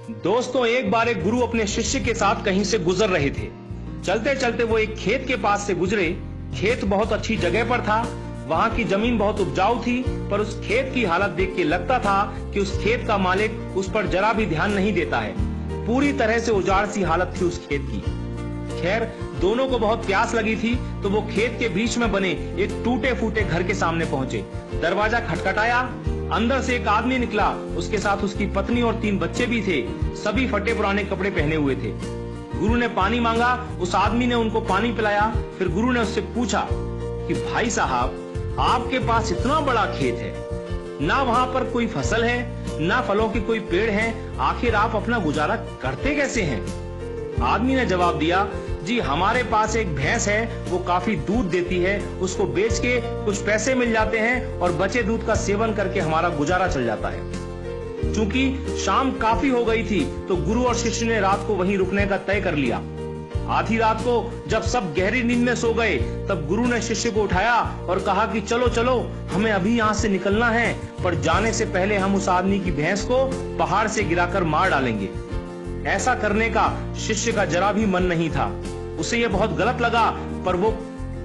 दोस्तों, एक बार एक गुरु अपने शिष्य के साथ कहीं से गुजर रहे थे। चलते चलते वो एक खेत के पास से गुजरे। खेत बहुत अच्छी जगह पर था। वहां की जमीन बहुत उपजाऊ थी, पर उस खेत की हालत देख के लगता था कि उस खेत का मालिक उस पर जरा भी ध्यान नहीं देता है। पूरी तरह से उजाड़ सी हालत थी उस खेत की। खैर, दोनों को बहुत प्यास लगी थी, तो वो खेत के बीच में बने एक टूटे फूटे घर के सामने पहुंचे। दरवाजा खटखटाया। अंदर से एक आदमी निकला। उसके साथ उसकी पत्नी और 3 बच्चे भी थे। सभी फटे पुराने कपड़े पहने हुए थे। गुरु ने पानी मांगा। उस आदमी ने उनको पानी पिलाया। फिर गुरु ने उससे पूछा कि भाई साहब, आपके पास इतना बड़ा खेत है, ना वहां पर कोई फसल है, ना फलों के कोई पेड़ हैं, आखिर आप अपना गुजारा करते कैसे हैं? आदमी ने जवाब दिया, जी हमारे पास एक भैंस है, वो काफी दूध देती है, उसको बेच के कुछ पैसे मिल जाते हैं और बचे दूध का सेवन करके हमारा गुजारा चल जाता है। चूंकि शाम काफी हो गई थी, तो गुरु और शिष्य ने रात को वहीं रुकने का तय कर लिया। आधी रात को जब सब गहरी नींद में सो गए, तब गुरु ने शिष्य को उठाया और कहा कि चलो चलो, हमें अभी यहाँ से निकलना है, पर जाने से पहले हम उस आदमी की भैंस को पहाड़ से गिराकर मार डालेंगे। ऐसा करने का शिष्य का जरा भी मन नहीं था। उसे यह बहुत गलत लगा, पर वो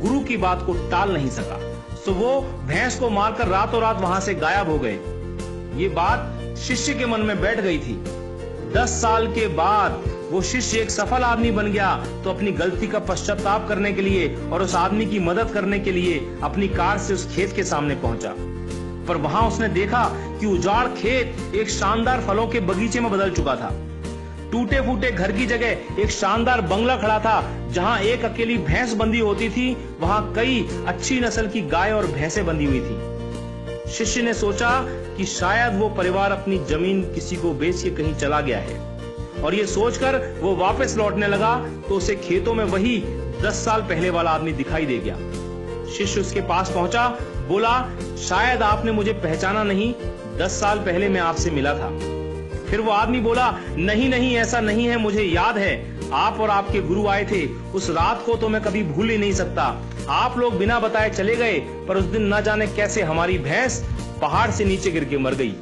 गुरु की बात को टाल नहीं सका। तो वो भैंस को मारकर रातों रात वहां से गायब हो गए। ये बात शिष्य के मन में बैठ गई थी। 10 साल के बाद वो शिष्य एक सफल आदमी बन गया, तो अपनी गलती का पश्चाताप करने के लिए और उस आदमी की मदद करने के लिए अपनी कार से उस खेत के सामने पहुंचा। पर वहां उसने देखा कि उजाड़ खेत एक शानदार फलों के बगीचे में बदल चुका था। टूटे फूटे घर की जगह एक शानदार बंगला खड़ा था। जहां एक अकेली भैंस बंधी होती थी, वहां कई अच्छी नस्ल की गाय और भैंसें बंधी हुई थी। शिष्य ने सोचा कि शायद वो परिवार अपनी जमीन किसी को बेच के कहीं चला गया है, और ये सोचकर वो वापस लौटने लगा, तो उसे खेतों में वही 10 साल पहले वाला आदमी दिखाई दे गया। शिष्य उसके पास पहुंचा, बोला, शायद आपने मुझे पहचाना नहीं, 10 साल पहले मैं आपसे मिला था। फिर वो आदमी बोला, नहीं नहीं, ऐसा नहीं है, मुझे याद है, आप और आपके गुरु आए थे। उस रात को तो मैं कभी भूल ही नहीं सकता। आप लोग बिना बताए चले गए, पर उस दिन न जाने कैसे हमारी भैंस पहाड़ से नीचे गिर के मर गई।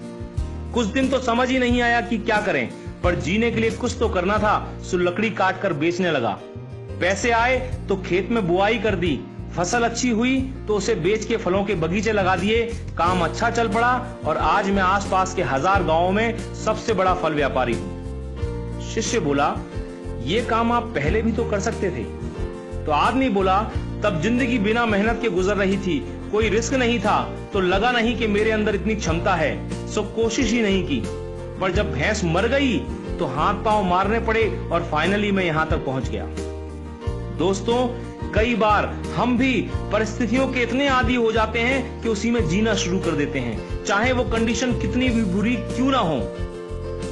कुछ दिन तो समझ ही नहीं आया कि क्या करें, पर जीने के लिए कुछ तो करना था, सो लकड़ी काट कर बेचने लगा। पैसे आए तो खेत में बुआई कर दी। फसल अच्छी हुई तो उसे बेच के फलों के बगीचे लगा दिए। काम अच्छा चल पड़ा और आज मैं आसपास के 1000 गांवों में सबसे बड़ा फल व्यापारी हूं। शिष्य बोला, ये काम आप पहले भी तो कर सकते थे। तो आदमी बोला, तब जिंदगी बिना मेहनत के गुजर रही थी, कोई रिस्क नहीं था, तो लगा नहीं कि मेरे अंदर इतनी क्षमता है, सो कोशिश ही नहीं की। पर जब भैंस मर गई तो हाथ पांव मारने पड़े और फाइनली मैं यहां तक पहुंच गया। दोस्तों, कई बार हम भी परिस्थितियों के इतने आदी हो जाते हैं कि उसी में जीना शुरू कर देते हैं, चाहे वो कंडीशन कितनी भी बुरी क्यों ना हो।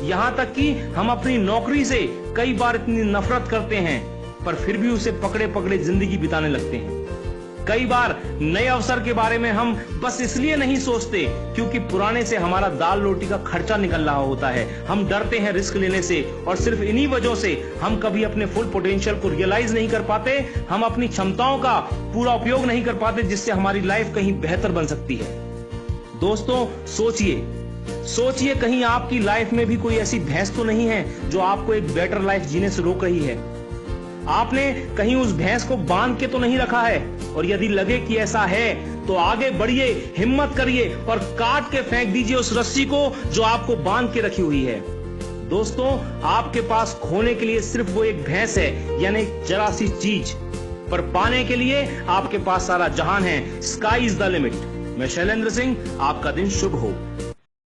यहां तक कि हम अपनी नौकरी से कई बार इतनी नफरत करते हैं, पर फिर भी उसे पकड़े पकड़े जिंदगी बिताने लगते हैं। कई बार नए अवसर के बारे में हम बस इसलिए नहीं सोचते क्योंकि पुराने से हमारा दाल रोटी का खर्चा निकल रहा होता है। हम डरते हैं रिस्क लेने से, और सिर्फ इन्हीं वजहों से हम कभी अपने फुल पोटेंशियल को रियलाइज नहीं कर पाते। हम अपनी क्षमताओं का पूरा उपयोग नहीं कर पाते, जिससे हमारी लाइफ कहीं बेहतर बन सकती है। दोस्तों, सोचिए कहीं आपकी लाइफ में भी कोई ऐसी भैंस तो नहीं है जो आपको एक बेटर लाइफ जीने से रोक रही है। आपने कहीं उस भैंस को बांध के तो नहीं रखा है, और यदि लगे कि ऐसा है तो आगे बढ़िए, हिम्मत करिए और काट के फेंक दीजिए उस रस्सी को जो आपको बांध के रखी हुई है। दोस्तों, आपके पास खोने के लिए सिर्फ वो एक भैंस है, यानी जरा सी चीज, पर पाने के लिए आपके पास सारा जहान है। Sky is the limit. मैं शैलेंद्र सिंह, आपका दिन शुभ हो।